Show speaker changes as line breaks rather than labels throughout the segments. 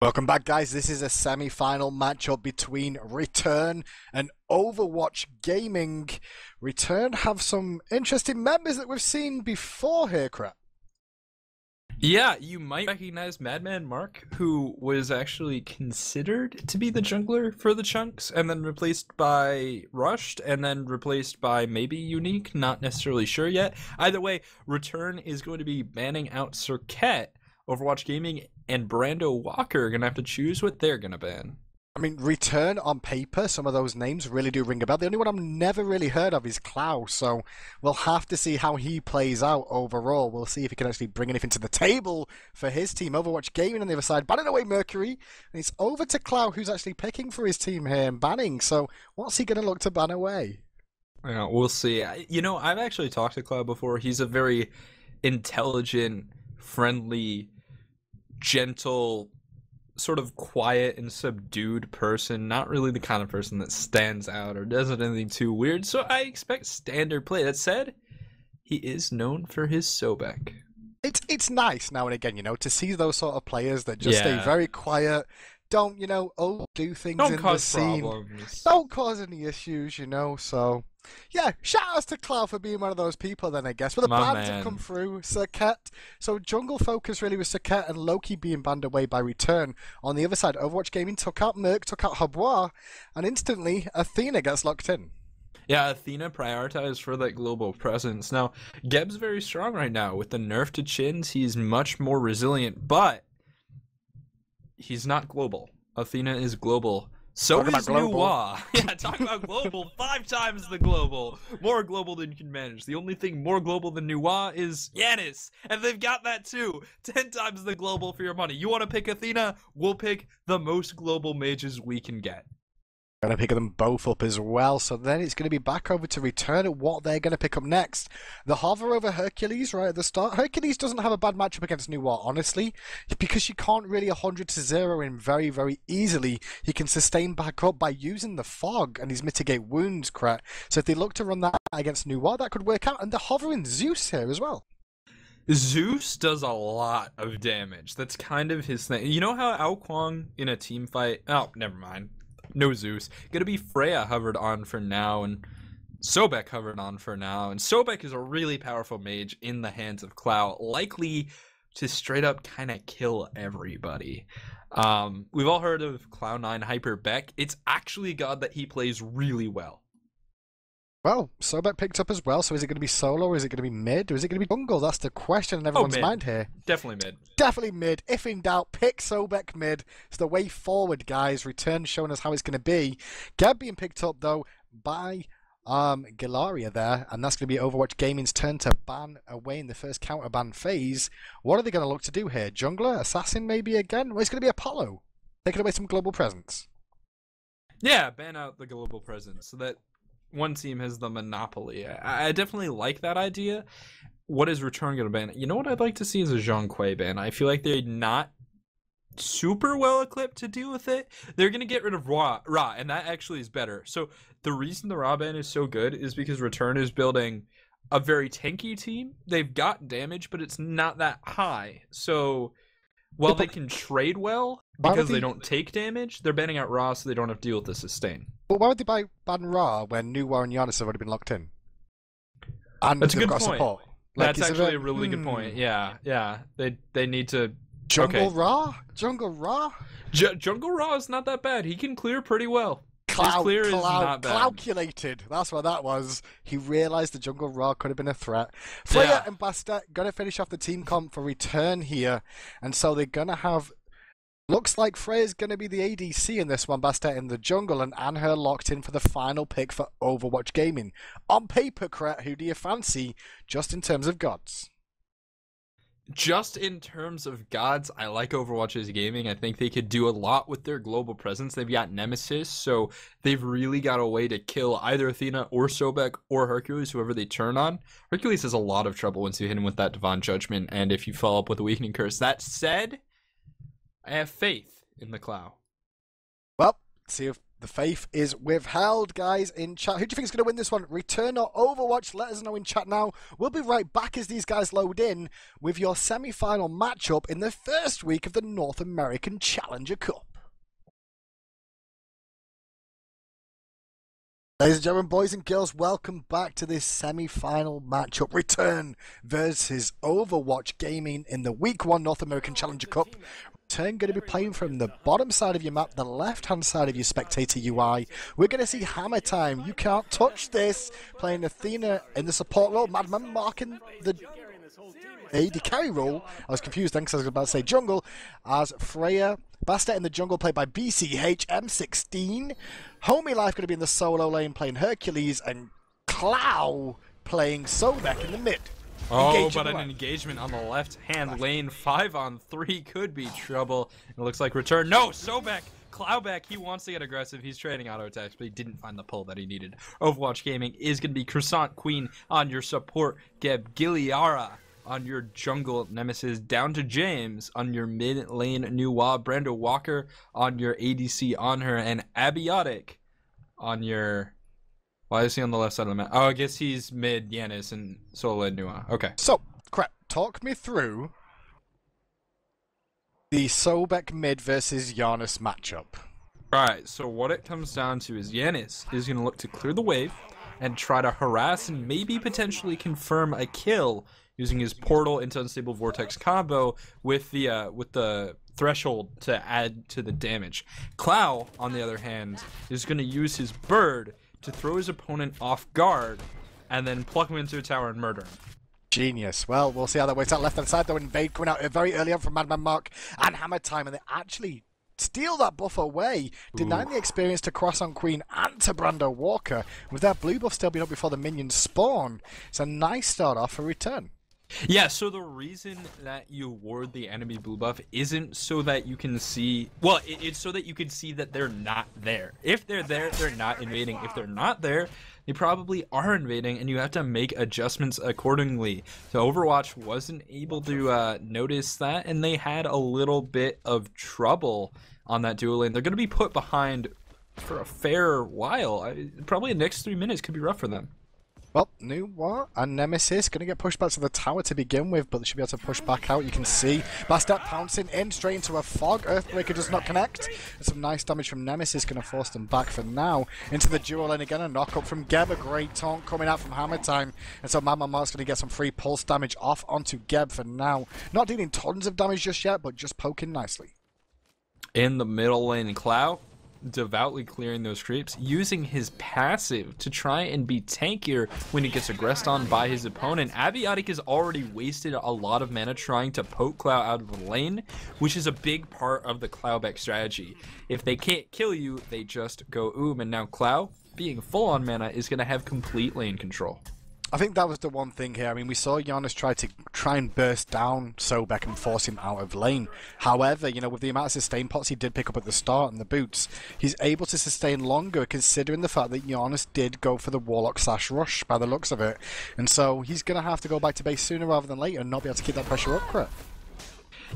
Welcome back, guys. This is a semi-final matchup between Return and Overwatch Gaming. Return have some interesting members that we've seen before here, crap.
Yeah, you might recognize Madman Mark, who was actually considered to be the jungler for the chunks, and then replaced by Rushed, and then replaced by maybe Unique, not necessarily sure yet. Either way, Return is going to be banning out Cirquette. Overwatch Gaming and Brando Walker are going to have to choose what they're going to ban.
I mean, Return on paper, some of those names really do ring a bell. The only one I've never really heard of is Klaus, so we'll have to see how he plays out overall. We'll see if he can actually bring anything to the table for his team. Overwatch Gaming on the other side, banning away Mercury, and it's over to Klaus, who's actually picking for his team here and banning. So what's he going to look to ban away?
Yeah, we'll see. I've actually talked to Cloud before. He's a very intelligent, friendly, gentle, sort of quiet and subdued person, not really the kind of person that stands out or does anything too weird, so I expect standard play. That said, he is known for his Sobek.
It's nice now and again, to see those sort of players that just stay very quiet, don't, do things
Don't
in
cause
the scene.
problems.
Don't cause any issues, so yeah, shout outs to Cloud for being one of those people then, I guess. But the bans have come through. Cirquette. So jungle focus really was Cirquette and Loki being banned away by Return. On the other side, Overwatch Gaming took out Merc, took out Habois, and instantly Athena gets locked in.
Yeah, Athena prioritized for that global presence. Now, Geb's very strong right now. With the nerf to Chins, he's much more resilient, but he's not global. Athena is global. So is Nuwa. Yeah, talk about global. 5 times the global. More global than you can manage. The only thing more global than Nuwa is Yanis. And they've got that too. 10 times the global for your money. You want to pick Athena? We'll pick the most global mages we can get.
Going to pick them both up as well, so then it's going to be back over to Return at what they're going to pick up next. The hover over Hercules right at the start. Hercules doesn't have a bad matchup against Nuwa, honestly, because she can't really 100-0 him very, very easily. He can sustain back up by using the fog and his mitigate wounds, crap. So if they look to run that against Nuwa, that could work out. And they're hovering Zeus here as well.
Zeus does a lot of damage. That's kind of his thing. You know how Ao Kwang in a team fight... Oh, never mind. No Zeus. Gonna be Freya hovered on for now, and Sobek hovered on for now. And Sobek is a really powerful mage in the hands of Cloud, likely to straight up kind of kill everybody. We've all heard of Cloud9 Hyper Beck. It's actually a god that he plays really well.
Well, Sobek picked up as well, so is it going to be solo, or is it going to be mid, or is it going to be jungle? That's the question in everyone's mind here.
Definitely mid.
Definitely mid. If in doubt, pick Sobek mid. It's the way forward, guys. Return showing us how it's going to be. Geb being picked up, though, by Gilaria there, and that's going to be Overwatch Gaming's turn to ban away in the first counter ban phase. What are they going to look to do here? Jungler? Assassin maybe again? Well, it's going to be Apollo. Taking away some global presence.
Yeah, ban out the global presence so that one team has the monopoly. I definitely like that idea. What is Return going to ban? You know what I'd like to see is a Zhong Kui ban. I feel like they're not super well equipped to deal with it. They're going to get rid of Ra, and that actually is better. So the reason the Ra ban is so good is because Return is building a very tanky team. They've got damage, but it's not that high. So while they can trade well, because they don't take damage, they're banning out Ra so they don't have to deal with the sustain.
But why would they ban Ra when Nuwa and Giannis have already been locked in? And
that's a good point.
Support.
That's actually a really good point. Yeah. They need to...
Jungle Ra? Jungle Ra?
Jungle Ra is not that bad. He can clear pretty well. Is not bad.
Calculated. That's what that was. He realised the Jungle Ra could have been a threat. Freya and Bastet going to finish off the team comp for Return here. And so they're going to have... Looks like Freya's going to be the ADC in this one, Bastet in the jungle, and Anher locked in for the final pick for Overwatch Gaming. On paper, Kret, who do you fancy, just in terms of gods?
Just in terms of gods, I like Overwatch's gaming. I think they could do a lot with their global presence. They've got Nemesis, so they've really got a way to kill either Athena or Sobek or Hercules, whoever they turn on. Hercules has a lot of trouble once you hit him with that Divine Judgment, and if you follow up with a Weakening Curse. That said, I have faith in the Cloud.
Well, see if The faith is withheld, guys, in chat. Who do you think is going to win this one? Return or Overwatch? Let us know in chat now. We'll be right back as these guys load in with your semi-final matchup in the first week of the North American Challenger Cup. Ladies and gentlemen, boys and girls, welcome back to this semi-final matchup. Return versus Overwatch Gaming in the Week 1 North American Challenger Cup. Return going to be playing from the bottom side of your map, the left-hand side of your spectator UI. We're going to see Hammer Time. You can't touch this. Playing Athena in the support role. Madman marking the AD carry role. I was confused then because I was about to say jungle. As Freya. Bastet in the jungle played by BCH M16. Homie Life going to be in the solo lane playing Hercules. And Clow playing Sobek in the mid.
Oh, but an engagement on the left-hand lane. 5-on-3 could be trouble. It looks like return. No, Sobek. Clowback, he wants to get aggressive. He's trading auto attacks, but he didn't find the pull that he needed. Overwatch Gaming is going to be Croissant Queen on your support. Geb Giliara on your jungle nemesis, down to James on your mid lane Nuwa, Brando Walker on your ADC on her, and Abiotic on your... Why is he on the left side of the map? Oh, I guess he's mid Yanis and solo lane Nuwa. Okay.
So, crap, talk me through the Sobek mid versus Giannis matchup.
Alright, so what it comes down to is Yanis is going to look to clear the wave and try to harass and maybe potentially confirm a kill using his portal into unstable vortex combo with the threshold to add to the damage. Clow, on the other hand, is going to use his bird to throw his opponent off guard and then pluck him into a tower and murder him.
Genius. Well, we'll see how that works out. Left-hand side, though, Invade coming out very early on from Madman Mark and Hammer Time, and they actually steal that buff away, denying the experience to Croissant Queen and to Brando Walker, with that blue buff still being up before the minions spawn. It's a nice start off for Return.
Yeah, so the reason that you ward the enemy blue buff isn't so that you can see... Well, it's so that you can see that they're not there. If they're there, they're not invading. If they're not there, they probably are invading, and you have to make adjustments accordingly. So Overwatch wasn't able to notice that, and they had a little bit of trouble on that dual lane. They're going to be put behind for a fair while. Probably the next 3 minutes could be rough for them.
Well, Nuwa and Nemesis going to get pushed back to the tower to begin with, but they should be able to push back out. You can see Bastet pouncing in straight into a fog. Earthbreaker does not connect. And some nice damage from Nemesis going to force them back for now. Into the dual lane again, a knock up from Geb. A great taunt coming out from Hammer Time. And so Mama Mark's going to get some free pulse damage off onto Geb for now. Not dealing tons of damage just yet, but just poking nicely.
In the middle lane, Clow devoutly clearing those creeps, using his passive to try and be tankier when he gets aggressed on by his opponent. Abiotic has already wasted a lot of mana trying to poke Clow out of the lane, which is a big part of the Clowback strategy. If they can't kill you, they just go oom, and now Clow, being full on mana, is going to have complete lane control.
I think that was the one thing here. I mean, we saw Giannis try and burst down Sobek and force him out of lane. However, you know, with the amount of sustain pots he did pick up at the start and the boots, he's able to sustain longer, considering the fact that Giannis did go for the Warlock / Rush by the looks of it. And so he's going to have to go back to base sooner rather than later and not be able to keep that pressure up, correct?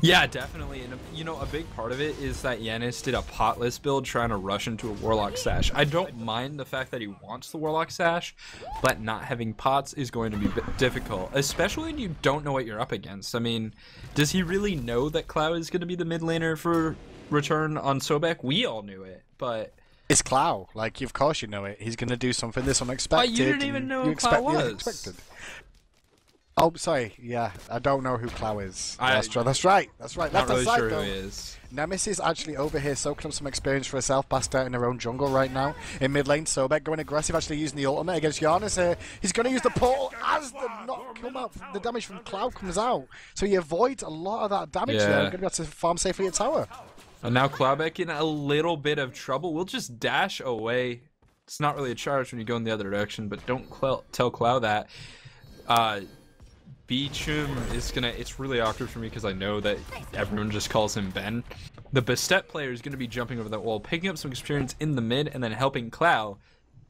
Yeah, definitely. And, you know, a big part of it is that Yanis did a potless build trying to rush into a Warlock Sash. I don't mind the fact that he wants the Warlock Sash, but not having pots is going to be difficult, especially when you don't know what you're up against. I mean, does he really know that Clow is going to be the mid laner for Return on Sobek? We all knew it, but...
It's Clow. Like, of course you know it. He's going to do something this unexpected.
You didn't even know who Clow was.
Oh, sorry. Yeah, I don't know who Clow is. That's right.
Not really sure who he is.
Nemesis actually over here soaking up some experience for herself. Bastet in her own jungle right now. In mid lane, Sobek going aggressive, actually using the ultimate against Giannis here. He's going to use the portal as the knock come out. The damage from Clow comes out. So he avoids a lot of that damage there. Going to be able to farm safely at tower.
And now Clowback in a little bit of trouble. We'll just dash away. It's not really a charge when you go in the other direction, but don't tell Clow that. Beecham is gonna... It's really awkward for me because I know that everyone just calls him Ben. The Bastet player is gonna be jumping over that wall, picking up some experience in the mid, and then helping Clow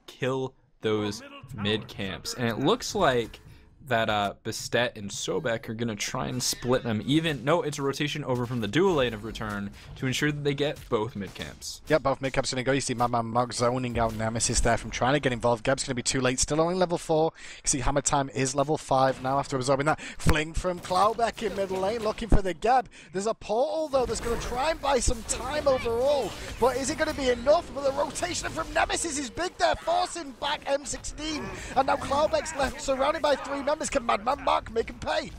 kill those mid camps. And it looks like that Bastet and Sobek are going to try and split them even. No, it's a rotation over from the dual lane of Return to ensure that they get both mid camps.
Yep, both mid camps going to go. You see Madman Mark zoning out Nemesis there from trying to get involved. Geb's going to be too late, still only level 4. You see Hammer Time is level 5 now after absorbing that. Fling from Cloudbeck in middle lane, looking for the Geb. There's a portal though that's going to try and buy some time overall, but is it going to be enough? But the rotation from Nemesis is big there, forcing back M16, and now Cloudbeck's left surrounded by 3 members. Can Madman Mark make him pay?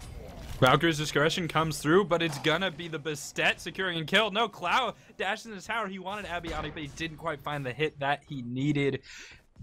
Valkyrie's discretion comes through, but it's gonna be the Bastet securing and kill. No, Cloud dashed in the tower. He wanted Abiotic, but he didn't quite find the hit that he needed.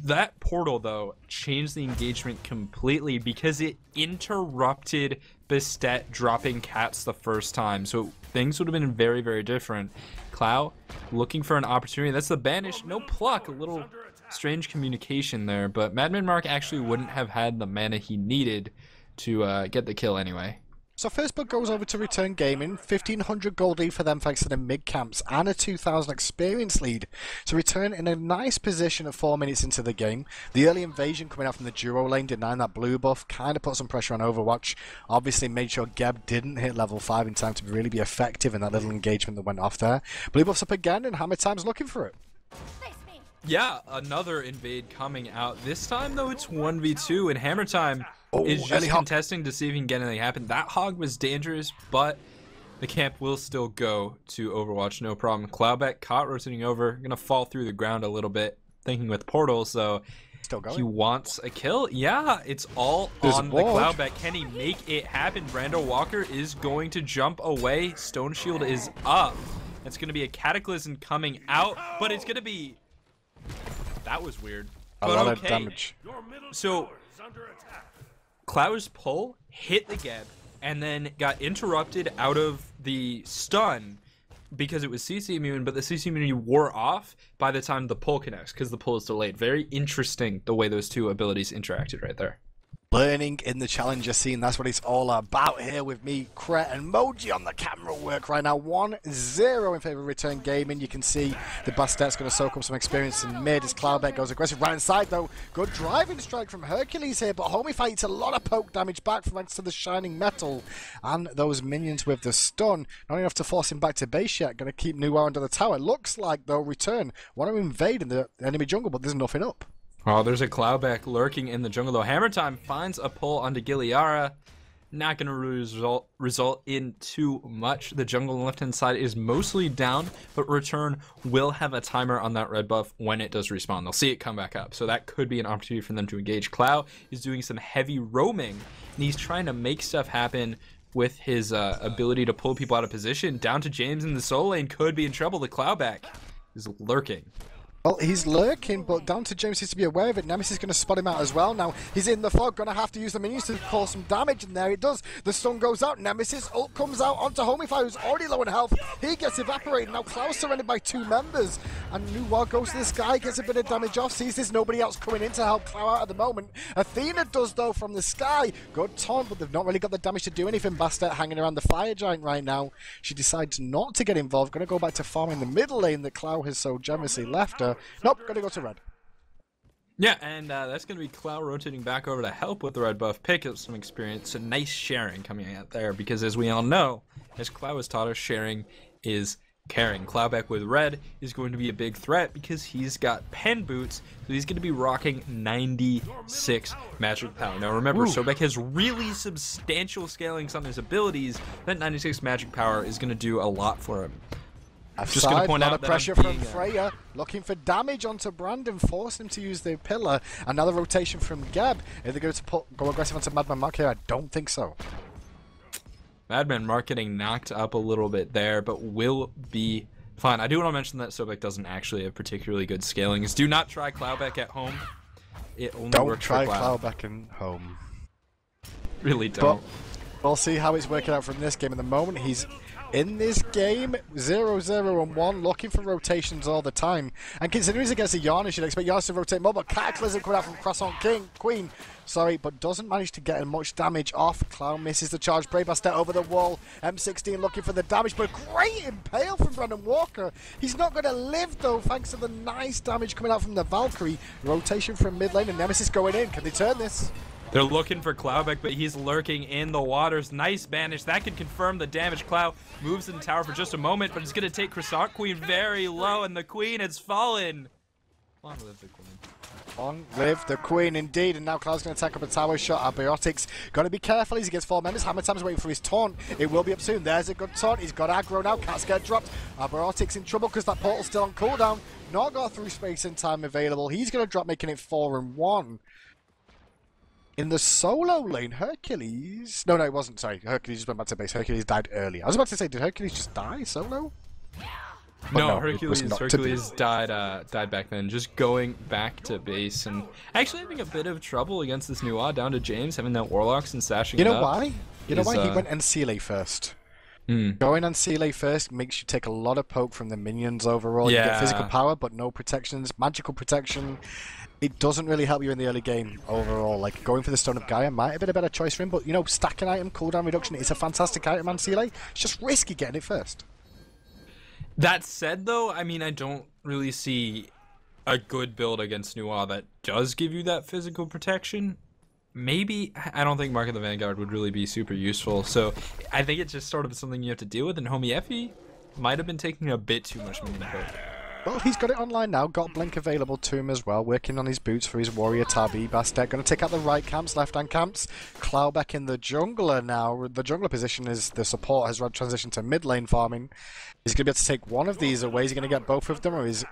That portal, though, changed the engagement completely because it interrupted Bastet dropping caps the first time. So things would have been very, very different. Cloud looking for an opportunity. That's the banish. No pluck. A little strange communication there, but Madman Mark actually wouldn't have had the mana he needed to get the kill anyway.
So first blood goes over to Return Gaming, 1500 gold lead for them thanks to the mid camps and a 2000 experience lead. So Return in a nice position at 4 minutes into the game. The early invasion coming out from the duo lane, denying that blue buff, kind of put some pressure on Overwatch. Obviously made sure Geb didn't hit level 5 in time to really be effective in that little engagement that went off there. Blue buff's up again and Hammer Time's looking for it.
Yeah, another invade coming out. This time, though, it's 1v2, and Hammer Time is just contesting to see if he can get anything happen. That hog was dangerous, but the camp will still go to Overwatch, no problem. Cloudback caught rotating over, gonna fall through the ground a little bit, thinking with portal, so
still going.
He wants a kill. Yeah, it's all on the Cloudback. Can he make it happen? Brando Walker is going to jump away. Stone Shield is up. It's gonna be a Cataclysm coming out, but it's gonna be... That was weird.
A lot of damage.
So, Cloud's pull hit the Geb and then got interrupted out of the stun because it was CC immune, but the CC immunity wore off by the time the pull connects because the pull is delayed. Very interesting the way those two abilities interacted right there.
Learning in the challenger scene, that's what it's all about here with me, Kret, and Moji on the camera work right now. 1-0 in favor of Return Gaming. You can see the Bastet's going to soak up some experience in mid as Cloudbeck goes aggressive. Right inside though, good driving strike from Hercules here, but Homie fights a lot of poke damage back thanks to the Shining Metal and those minions with the stun. Not enough to force him back to base yet, going to keep Nuar under the tower. Looks like though Return want to invade in the enemy jungle, but there's nothing up.
Oh, there's a Cloudback lurking in the jungle, though. Hammer Time finds a pull onto Giliara. Not going to result in too much. The jungle on the left-hand side is mostly down, but Return will have a timer on that red buff when it does respawn. They'll see it come back up, so that could be an opportunity for them to engage. Cloud is doing some heavy roaming, and he's trying to make stuff happen with his ability to pull people out of position. Down to James in the soul lane could be in trouble. The Cloudback is lurking.
Well, he's lurking, but down to James needs to be aware of it. Nemesis is going to spot him out as well. Now, he's in the fog, going to have to use the minions to cause some damage, and there it does. The stun goes out. Nemesis ult comes out onto Homify, who's already low in health. He gets evaporated. Now, Klaus surrounded by 2 members, and Nuwa goes to the sky, gets a bit of damage off, sees there's nobody else coming in to help Cloud out at the moment. Athena does, though, from the sky. Good taunt, but they've not really got the damage to do anything. Bastet hanging around the Fire Giant right now. She decides not to get involved. Going to go back to farming the middle lane that Cloud has so generously left her. Nope, going to go to red.
Yeah, and that's going to be Cloud rotating back over to help with the red buff, pick up some experience. A nice sharing coming out there, because as we all know, as Cloud has taught us, sharing is caring. Cloudback with red is going to be a big threat because he's got pen boots, so he's going to be rocking 96 magic power. Now remember, Sobek has really substantial scalings on his abilities. That 96 magic power is going to do a lot for him.
Just going to point out pressure from Freya, looking for damage onto Brandon, forcing him to use the pillar. Another rotation from Geb. Are they going to go aggressive onto Madman Mark here? I don't think so.
Madman Mark getting knocked up a little bit there, but will be fine. I do want to mention that Sobek doesn't actually have particularly good scalings. Do not try Cloudback at home. It only works for Cloud.
Don't try Cloudback at home.
Really don't.
But we'll see how it's working out from this game. At the moment, he's in this game, 0-0-1, looking for rotations all the time. And considering he's against a Yana, you'd expect Yana to rotate more, but Cataclysm coming out from Croissant Queen, but doesn't manage to get much damage off. Cloud misses the charge. Brave Bastet over the wall. M16 looking for the damage, but great impale from Brandon Walker. He's not going to live, though, thanks to the nice damage coming out from the Valkyrie. Rotation from mid lane, and Nemesis going in. Can they turn this?
They're looking for Cloudbeck, but he's lurking in the waters. Nice banish. That could confirm the damage. Cloud moves in the tower for just a moment, but it's going to take Croissant Queen very low, and the Queen has fallen. Long live the Queen.
Long live the Queen, indeed. And now Cloud's going to take up a tower shot. Abiotic's got to be careful as he gets 4 members. Hammer Time's waiting for his taunt. It will be up soon. There's a good taunt. He's got aggro now. Cats get dropped. Abiotic's in trouble because that portal's still on cooldown. Not got through space and time available. He's going to drop, making it 4-1. In the solo lane, Hercules... No, it wasn't. Sorry, Hercules just went back to base. Hercules died early. I was about to say, did Hercules just die solo?
No, Hercules died back then. Just going back to base and actually having a bit of trouble against this new odd down to James, having that Warlocks and sashing
You
it
know
up.
why? You know why? He went Ancile first. Going Ancile first makes you take a lot of poke from the minions overall. You get physical power, but no protections. Magical protection. It doesn't really help you in the early game overall. Like, going for the Stone of Gaia might have been a better choice for him, but, you know, stacking item, cooldown reduction is a fantastic item, Ancile. It's just risky getting it first.
That said, though, I mean, I don't really see a good build against Nuwa that does give you that physical protection. Maybe, I don't think Mark of the Vanguard would really be super useful, so I think it's just sort of something you have to deal with, and Homie Effie might have been taking a bit too much minion poke.
Well, he's got it online now, got Blink available to him as well, working on his boots for his Warrior Tabi. Bastet going to take out the right camps, left-hand camps. Cloudbeck in the jungler now. The jungler position is the support has transitioned to mid lane farming. He's going to be able to take one of these away. Is he going to get both of them, or is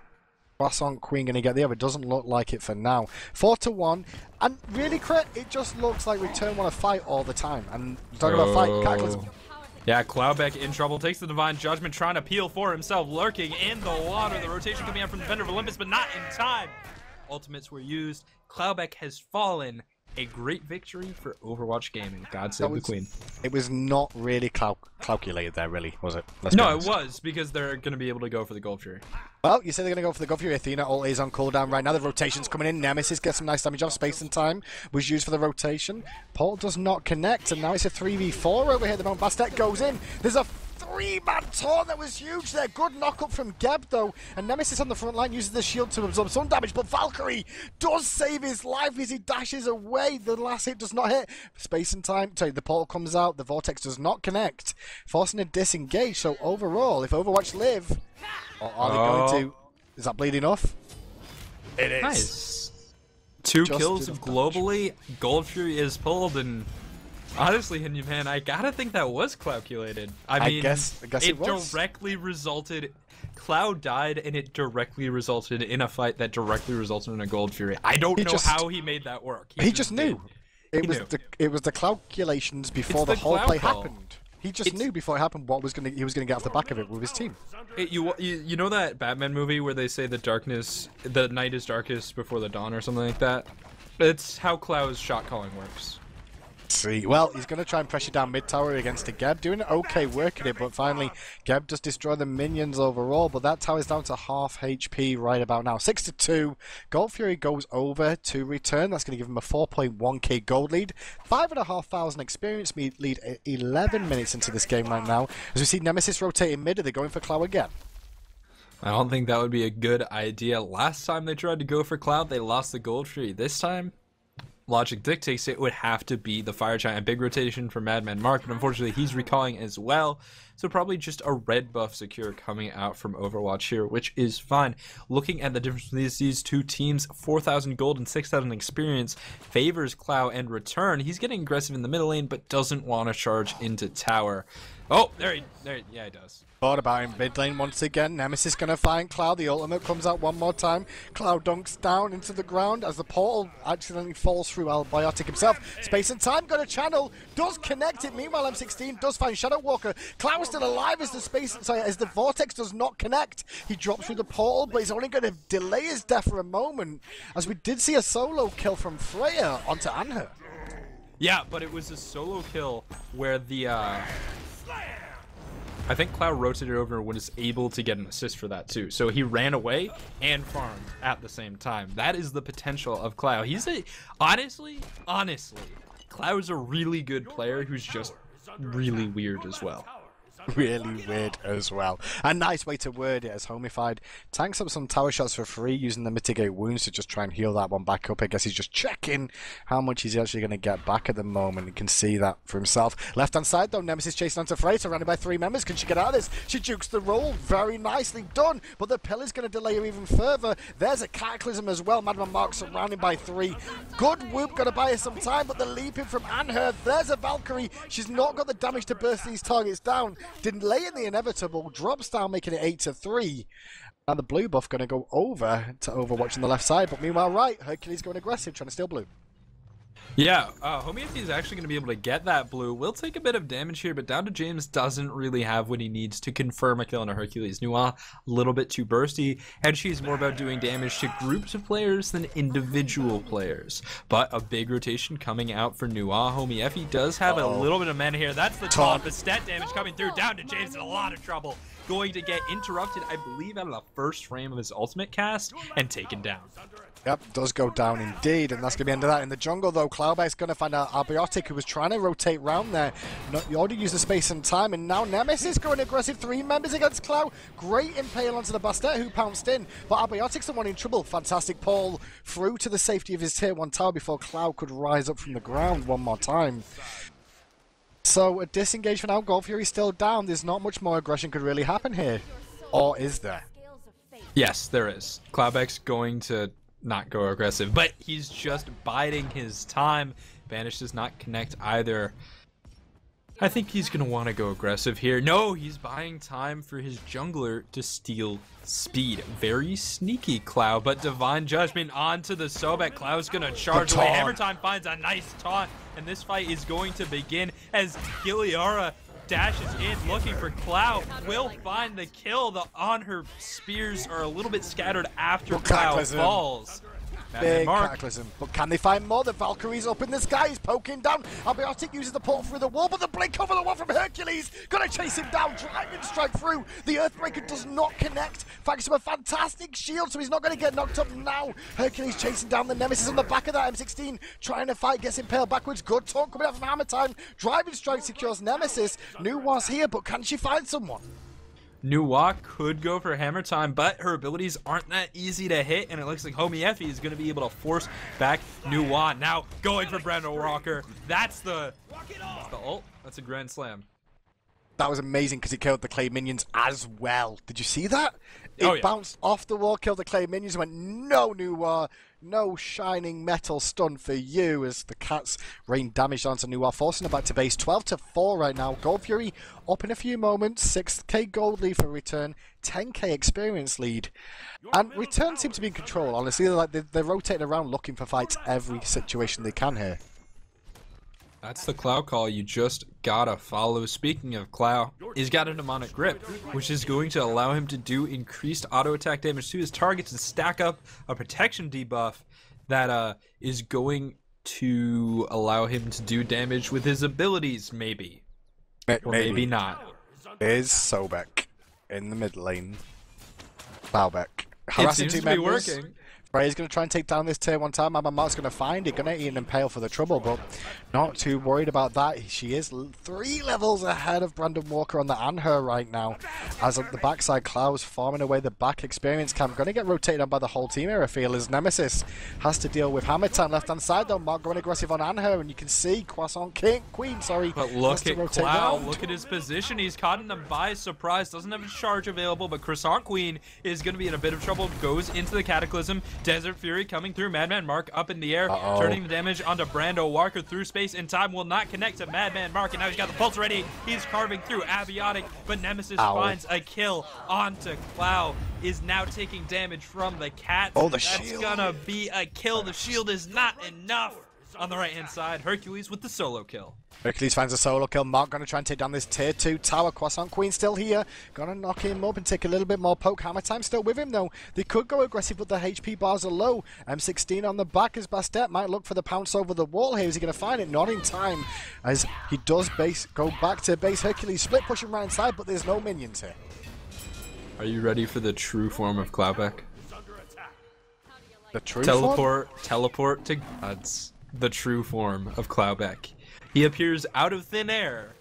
Croissant Queen going to get the other? It doesn't look like it for now. 4-1, and really, Crit, it just looks like Return want to fight all the time. And talking about fight, Cataclysm.
Yeah, Cloudbeck in trouble, takes the Divine Judgment, trying to peel for himself, lurking in the water. The rotation coming out from the Defender of Olympus, but not in time. Ultimates were used. Cloudbeck has fallen. A great victory for Overwatch Gaming. God save the Queen.
It was not really calculated there, really, was it?
No, it was, because they're going to be able to go for the Gold Fury.
Well, you said they're going to go for the Gold Fury. Athena ult is on cooldown right now. The rotation's coming in. Nemesis gets some nice damage off. Space and time was used for the rotation. Paul does not connect, and now it's a 3v4 over here. The moment Bastet goes in. There's a 3-man taunt that was huge there. Good knock-up from Geb, though. And Nemesis on the front line uses the shield to absorb some damage, but Valkyrie does save his life as he dashes away. The last hit does not hit. Space and time. Sorry, the portal comes out. The Vortex does not connect, forcing a disengage. So overall, if Overwatch live, or are they going to... Is that bleed enough? It is.
Nice. 2 kills globally. Gold Fury is pulled, and honestly, man, I gotta think that was calculated. I mean,
I guess it was.
Directly resulted. Cloud died, and it directly resulted in a fight that directly resulted in a Gold Fury. I don't know how he made that work.
He just knew. It was the calculations before the whole play happened. He just knew before it happened what he was gonna get off the back of it with his team.
You know that Batman movie where they say the night is darkest before the dawn or something like that? It's how Cloud's shot calling works.
See, well, he's going to try and pressure down mid tower against the Geb, doing okay working it, but finally Geb does destroy the minions overall, but that tower's down to half HP right about now. 6-2, Gold Fury goes over to Return. That's going to give him a 4.1k gold lead, 5,500 experience lead 11 minutes into this game right now. As we see Nemesis rotating mid, are they going for Cloud again?
I don't think that would be a good idea. Last time they tried to go for Cloud, they lost the Gold Fury. This time, logic dictates it would have to be the Fire Giant. A big rotation for Madman Mark, but unfortunately he's recalling as well. So probably just a red buff secure coming out from Overwatch here, which is fine. Looking at the difference between these two teams, 4,000 gold and 6,000 experience favors Cloud and Return. He's getting aggressive in the middle lane, but doesn't want to charge into tower. Oh, yeah, he does.
Thought about him mid lane once again. Nemesis gonna find Cloud. The ultimate comes out one more time. Cloud dunks down into the ground as the portal accidentally falls through Albiotic himself. Space and time got a channel. Does connect it. Meanwhile, M16 does find Shadow Walker. Cloud is still alive as the Vortex does not connect. He drops through the portal, but he's only gonna delay his death for a moment. As we did see a solo kill from Freya onto Anher.
Yeah, but it was a solo kill where the I think Cloud rotated over and was able to get an assist for that too. So he ran away and farmed at the same time. That is the potential of Cloud. He's honestly, Cloud's a really good player who's just really weird as well.
really weird as well. A nice way to word it as Homified tanks up some tower shots for free using the mitigate wounds to just try and heal that one back up. I guess he's just checking how much he's actually going to get back at the moment. You can see that for himself. Left hand side though, Nemesis chasing onto Frey, surrounded by 3 members. Can she get out of this? She jukes the roll. Very nicely done, but the pillar's going to delay her even further. There's a Cataclysm as well. Madman Mark surrounded by 3. Good whoop, going to buy her some time, but the leaping from Anher. There's a Valkyrie. She's not got the damage to burst these targets down. Delaying the inevitable, drops down, making it 8-3. And the blue buff going to go over to Overwatch on the left side. But meanwhile, right, Hercules going aggressive, trying to steal blue.
Yeah, Homie is actually going to be able to get that blue. Will take a bit of damage here, but Down to James doesn't really have what he needs to confirm a kill on a Hercules. Nua, a little bit too bursty, and she's more about doing damage to groups of players than individual players. But a big rotation coming out for Nua. Homie Effie does have a little bit of mana here. That's the taunt, the stat damage coming through. Down to James in a lot of trouble. Going to get interrupted, I believe, out of the first frame of his ultimate cast, and taken down.
Yep, does go down indeed, and that's going to be the end of that. In the jungle, though, Cloudback's going to find out Albiotic, who was trying to rotate round there. You already used the space and time, and now Nemesis going aggressive. 3 members against Cloud. Great impale onto the Bastet, who pounced in, but Albiotic's the one in trouble. Fantastic pull through to the safety of his tier 1 tower before Cloud could rise up from the ground one more time. So, a disengage for now. Gold Fury's still down. There's not much more aggression could really happen here. Or is there?
Yes, there is. Cloudback's going to not go aggressive, but he's just biding his time. Banish does not connect either. I think he's gonna want to go aggressive here. No, he's buying time for his jungler to steal speed. Very sneaky, Cloud, but Divine Judgment onto the Sobek. Cloud's gonna charge away. Hammer Time finds a nice taunt, and this fight is going to begin as Giliara dashes in looking for Cloud. Will find the kill. On her spears are a little bit scattered after Cloud falls.
Big Cataclysm, but can they find more? The Valkyrie's up in the sky, he's poking down. Albiotic uses the portal through the wall, but the blink over the wall from Hercules, gonna chase him down, driving strike through. The Earthbreaker does not connect, thanks to a fantastic shield, so he's not gonna get knocked up now. Hercules chasing down the Nemesis on the back of that M16, trying to fight, gets impaled backwards. Good taunt coming out from Hammer Time, driving strike secures Nemesis. Nuwa's here, but can she find someone?
Nua could go for Hammer Time, but her abilities aren't that easy to hit, and it looks like Homie Effie is going to be able to force back Nua. Now going for Brando Walker. That's the ult. That's a grand slam.
That was amazing because he killed the clay minions as well. Did you see that? It bounced off the wall, killed the clay minions, and went, no, Nua, no shining metal stun for you, as the cats rain damage onto Nua, forcing her back to base. 12-4 right now. Gold Fury up in a few moments. 6k gold lead for Return, 10k experience lead. And Return seem to be in control, honestly. They're rotating around looking for fights every situation they can here.
That's the Cloud call you just gotta follow. Speaking of Cloud, he's got a demonic grip, which is going to allow him to do increased auto attack damage to his targets and stack up a protection debuff that is going to allow him to do damage with his abilities, maybe. Or maybe not.
Is Sobek in the mid lane. Plowback.
It seems to be working.
Frey's going to try and take down this tier 1 tower. Mama Mark's going to find it, going to eat an impale for the trouble, but not too worried about that. She is 3 levels ahead of Brandon Walker on the Anher right now. As on the backside, Cloud's farming away the back experience camp. Going to get rotated on by the whole team here, I feel, as Nemesis has to deal with Hammer Time. Left hand side though, Mark going aggressive on Anher, and you can see Croissant Queen, sorry.
But look at Cloud, look at his position. He's caught in them by surprise, doesn't have a charge available, but Croissant Queen is going to be in a bit of trouble. Goes into the Cataclysm. Desert Fury coming through. Madman Mark up in the air, turning the damage onto Brando Walker through space in time. Will not connect to Madman Mark, and now he's got the pulse ready. He's carving through Abiotic, but Nemesis finds a kill onto Cloud. Is now taking damage from the cat.
The
That's
shield.
gonna be a kill. The shield is not enough. On the right hand side, Hercules with the solo kill.
Hercules finds a solo kill. Mark going to try and take down this tier 2 tower. Croissant Queen still here. Gonna knock him up and take a little bit more poke. Hammer Time still with him though. They could go aggressive, but the HP bars are low. M16 on the back as Bastet might look for the pounce over the wall here. Is he going to find it? Not in time, as he does go back to base. Hercules split pushing right inside, but there's no minions here.
Are you ready for the true form of Cloudback?
The true form?
Teleport to gods. The true form of Cloudback. He appears out of thin air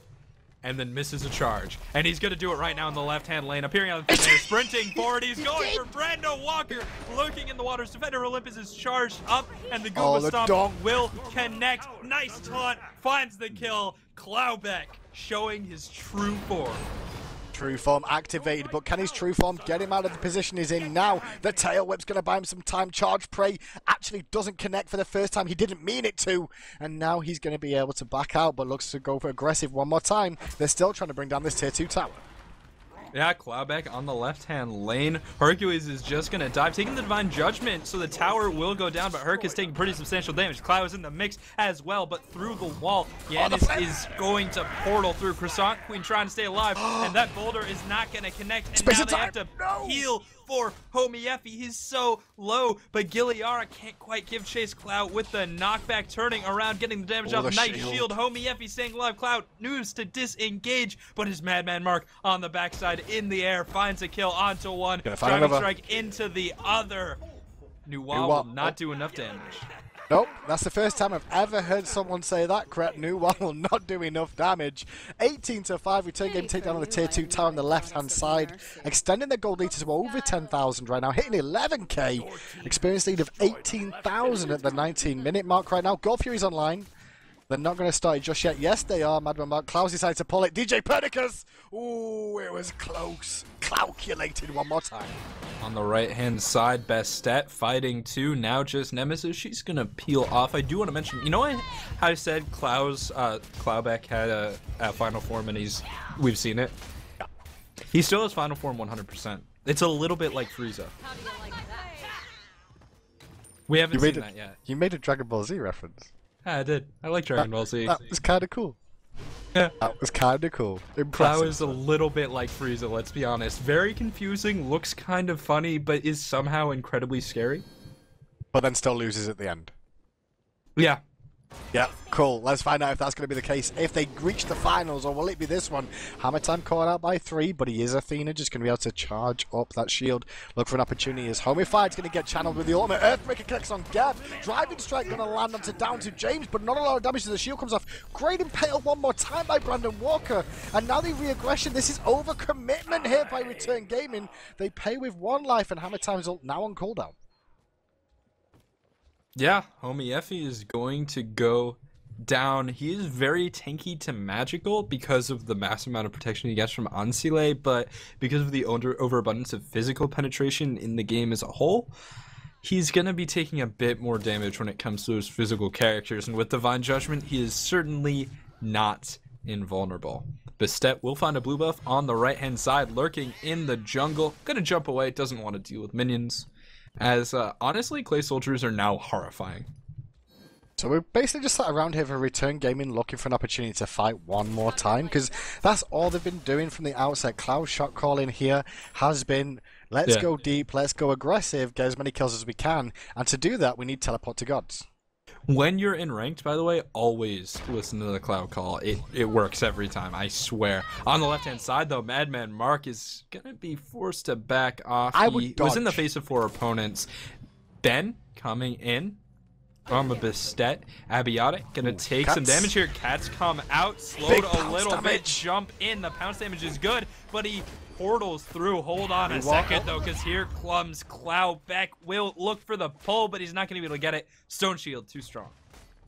and then misses a charge. And he's going to do it right now in the left-hand lane. Appearing on the thing there, sprinting forward. He's going for Brando Walker. Looking in the waters. Defender Olympus is charged up, and the Goomba Stomp will connect. Nice taunt. Finds the kill. Cloudbeck showing his true form.
True form activated, but can his true form get him out of the position he's in now? The tail whip's going to buy him some time. Charge Prey actually doesn't connect for the first time. He didn't mean it to. And now he's going to be able to back out, but looks to go for aggressive one more time. They're still trying to bring down this tier 2 tower.
Yeah, Cloudbeck on the left-hand lane. Hercules is just going to dive, taking the Divine Judgment, so the tower will go down, but Herc is taking pretty substantial damage. Cloud is in the mix as well, but through the wall, Yanis is going to portal through. Croissant Queen trying to stay alive, and that boulder is not going to connect, and now they have to heal for Homie Effie. He's so low, but Giliara can't quite give chase. Cloud with the knockback, turning around, getting the damage off. Nice shield. Homie Effie staying alive. Cloud news to disengage, but his Madman Mark on the backside in the air finds a kill onto one. Driving strike into the other. Nuwa will not do enough damage.
Nope, that's the first time I've ever heard someone say that. Correct, Nuwa will not do enough damage. 18-5, return game takedown on the tier 2 tower on the left-hand side. Extending the gold lead to over 10,000 right now, hitting 11k. Experience lead of 18,000 at the 19-minute mark right now. Gold Fury's online. They're not going to start it just yet. Yes, they are. Madman Mark. Klaus decided to pull it. DJ Pernicus! Ooh, it was close. Calculated one more time.
On the right-hand side, Bastet fighting too. Now just Nemesis. She's going to peel off. I do want to mention, you know what I said Cloudbeck had a final form, and we've seen it?
Yeah.
He still has final form 100%. It's a little bit like Frieza. We haven't seen that yet.
You made a Dragon Ball Z reference.
I did. I like Dragon Ball Z.
That was kind of cool.
Yeah.
That was kind of cool.
Cloud is a little bit like Frieza, let's be honest. Very confusing, looks kind of funny, but is somehow incredibly scary.
But then still loses at the end.
Yeah.
Yeah, cool. Let's find out if that's going to be the case. If they reach the finals, or will it be this one? Hammer Time caught out by 3, but he is Athena, just going to be able to charge up that shield. Look for an opportunity as Homified's going to get channeled with the ultimate. Earthbreaker connects on Gab. Driving Strike going to land onto down to James, but not a lot of damage to the shield comes off. Great Impale one more time by Brandon Walker. And now the re-aggression. This is overcommitment here by Return Gaming. They pay with 1 life, and Hammer Time's ult now on cooldown.
Yeah, Homie Effie is going to go down. He is very tanky to magical because of the massive amount of protection he gets from Ancile, but because of the overabundance of physical penetration in the game as a whole, he's going to be taking a bit more damage when it comes to those physical characters, and with Divine Judgment, he is certainly not invulnerable. Bastet will find a blue buff on the right-hand side, lurking in the jungle. Gonna jump away, doesn't want to deal with minions. As, honestly, Clay Soldiers are now horrifying.
So we're basically just sat around here for Return Gaming looking for an opportunity to fight one more time, because that's all they've been doing from the outset. Cloud's shot call in here has been, let's go deep, let's go aggressive, get as many kills as we can, and to do that we need Teleport to Gods.
When you're in ranked, by the way, always listen to the Cloud call. It works every time, I swear. On the left-hand side, though, Madman Mark is going to be forced to back off. He was in the face of 4 opponents. Ben coming in from a Bastet. Abiotic going to take some damage here. Cats come out, slowed a little bit, jump in. The pounce damage is good, but he portals through. Hold on a second, though, because here comes Cloudbeck. Will look for the pull, but he's not going to be able to get it. Stone Shield, too strong.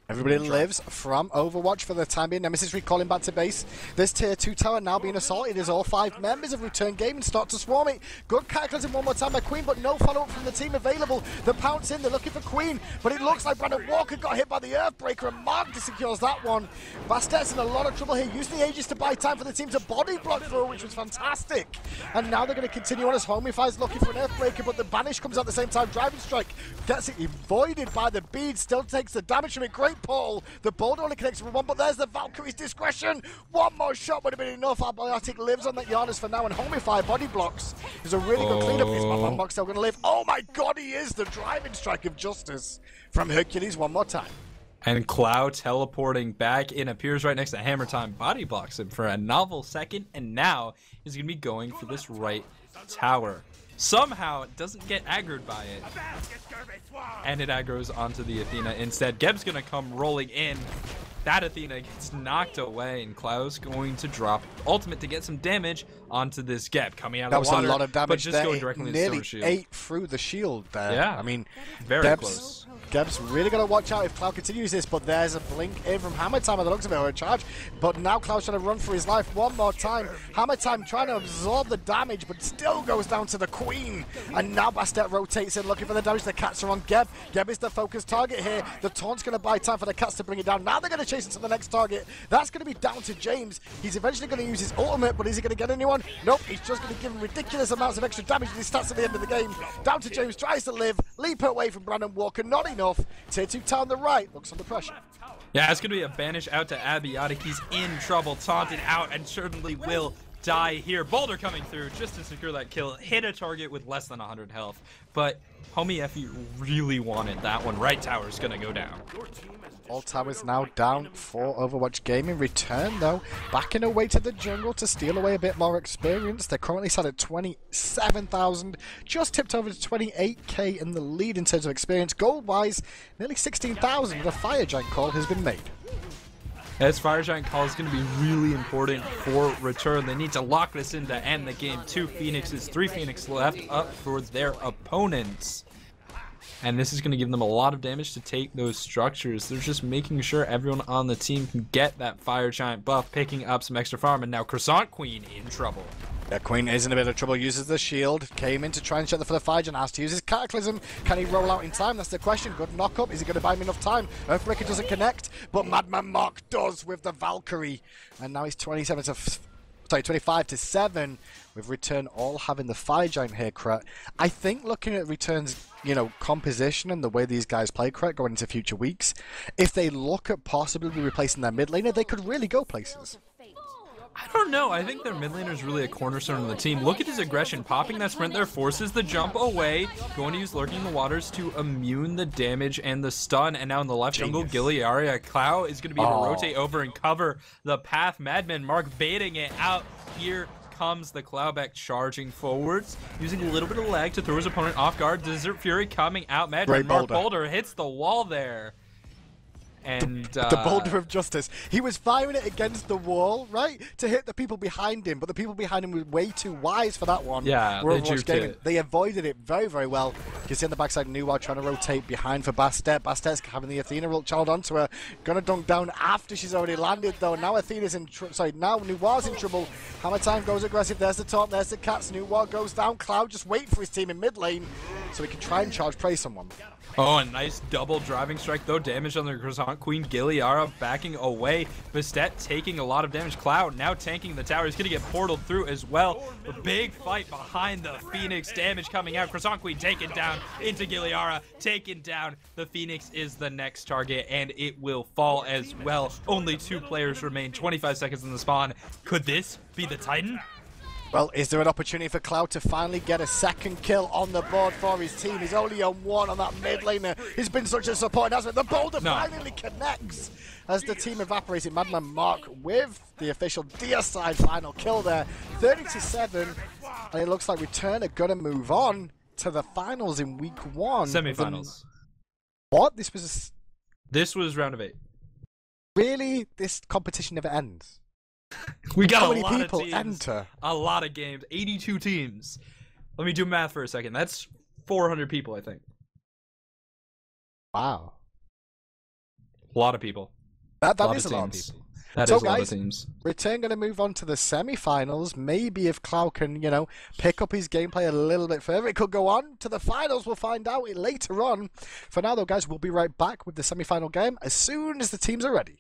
Everybody lives from Overwatch for the time being. Nemesis recalling back to base. This tier 2 tower now being assaulted as all 5 members of Return Gaming start to swarm it. Good cataclysm one more time by Queen, but no follow-up from the team available. The pounce in, they're looking for Queen, but it looks like Brandon Walker got hit by the Earthbreaker, and Mark secures that one. Bastet's in a lot of trouble here, using the Aegis to buy time for the team to body block through, which was fantastic. And now they're going to continue on as Homify's looking for an Earthbreaker, but the Banish comes out at the same time. Driving Strike gets it avoided by the bead, still takes the damage from it. Great pull. The boulder only connects with 1, but there's the Valkyrie's discretion. One more shot would have been enough. Abiotic lives on that Giannis for now, and Homify body blocks. There's a really good cleanup. Is Madman Mark still going to live? Oh my god, he is! The driving strike of justice from Hercules one more time.
And Cloud teleporting back in, appears right next to Hammer Time, body blocks him for a novel second, and now he's going to be going for this right tower. Somehow it doesn't get aggroed by it, and it aggroes onto the Athena instead. Geb's gonna come rolling in, That Athena gets knocked away, and Cloud's going to drop ultimate to get some damage onto this Geb coming out of
That
the
was
water,
a lot of damage
but just
there.
going
It
directly into
nearly
Stone Shield.
ate through the shield there.
Yeah,
I mean,
very close.
Geb's really got to watch out if Cloud continues this, but there's a blink in from Hammer Time at the looks of it, or a charge. But now Cloud's trying to run for his life one more time. Hammer Time trying to absorb the damage, but still goes down to the Queen. And now Bastet rotates in, looking for the damage. The Cats are on Geb. Geb is the focus target here. The Taunt's going to buy time for the Cats to bring it down. Now they're going to chase it to the next target. That's going to be down to James. He's eventually going to use his ultimate, but is he going to get anyone? Nope, he's just going to give him ridiculous amounts of extra damage in his stats at the end of the game. Down to James, tries to live. Leap away from Brandon Walker, not enough. Tier 2 town the right, looks under pressure.
Yeah, it's going to be a banish out to Abiotic. He's in trouble, taunted out, and certainly will die here. Boulder coming through just to secure that kill. Hit a target with less than 100 health. But homie Effie really wanted that one. Right tower's going to go down.
All towers now down for Overwatch Gaming. Return, though, backing away to the jungle to steal away a bit more experience. They're currently sat at 27,000, just tipped over to 28k in the lead in terms of experience. Gold-wise, nearly 16,000. The Fire Giant call has been made.
This Fire Giant call is going to be really important for Return. They need to lock this in to end the game. 2 Phoenixes, 3 Phoenix left up for their opponents. And this is going to give them a lot of damage to take those structures. They're just making sure everyone on the team can get that Fire Giant buff, picking up some extra farm, and now Croissant Queen in trouble.
Yeah, Queen is in a bit of trouble, uses the shield, came in to try and shut the for the Fire Giant, has to use his Cataclysm. Can he roll out in time? That's the question. Good knock up. Is he going to buy him enough time? Earthbreaker doesn't connect, but Madman Mark does with the Valkyrie. And now he's 25 to 7 with Return all having the Fire Giant here, Krat. I think looking at Return's, composition and the way these guys play, Krat, going into future weeks, if they look at possibly replacing their mid laner, they could really go places.
I don't know. I think their mid laner is really a cornerstone of the team. Look at his aggression. Popping that sprint there forces the jump away. Going to use Lurking in the Waters to immune the damage and the stun. And now in the left jungle, Giliaria Clow is going to be able to rotate over and cover the path. Madman Mark baiting it out. Here comes the Cloudback charging forwards, using a little bit of lag to throw his opponent off guard. Desert Fury coming out. Madman Mark Boulder hits the wall there. And
the boulder of justice. He was firing it against the wall, right, to hit the people behind him, but the people behind him were way too wise for that one.
Yeah,
they avoided it very, very well. You can see on the backside, Nuwa trying to rotate behind for Bastet. Bastet's having the Athena ult channeled onto her. Gonna dunk down after she's already landed, though. Now Athena's in now Nuwa's in trouble. Hammer Time goes aggressive. There's the taunt. There's the Cats. Nuwa goes down. Cloud just waiting for his team in mid lane so he can try and charge prey someone.
Oh, a nice double driving strike, though. Damage on the Croissant Queen. Giliara backing away. Bastet taking a lot of damage. Cloud now tanking the tower. He's going to get portaled through as well. A big fight behind the Phoenix. Damage coming out. Croissant Queen taken down into Giliara. Taken down. The Phoenix is the next target, and it will fall as well. Only 2 players remain. 25 seconds in the spawn. Could this be the Titan?
Well, is there an opportunity for Cloud to finally get a second kill on the board for his team? He's only on 1 on that mid laner. He's been such a support. The boulder finally connects as the team evaporated. Madman Mark with the official Deicide final kill there. 30 to 7. And it looks like Return are going to move on to the finals in week 1.
Semi-finals.
What? This was
round of 8.
Really? This competition never ends?
We got
How
a
many
lot
people
of teams,
enter?
a lot of games, 82 teams. Let me do math for a second. That's 400 people, I think.
Wow.
A lot of people.
That is a lot of people.
That is a lot of teams.
Return going to move on to the semi-finals. Maybe if Cloud can, pick up his gameplay a little bit further, it could go on to the finals. We'll find out later on. For now, though, guys, we'll be right back with the semi-final game as soon as the teams are ready.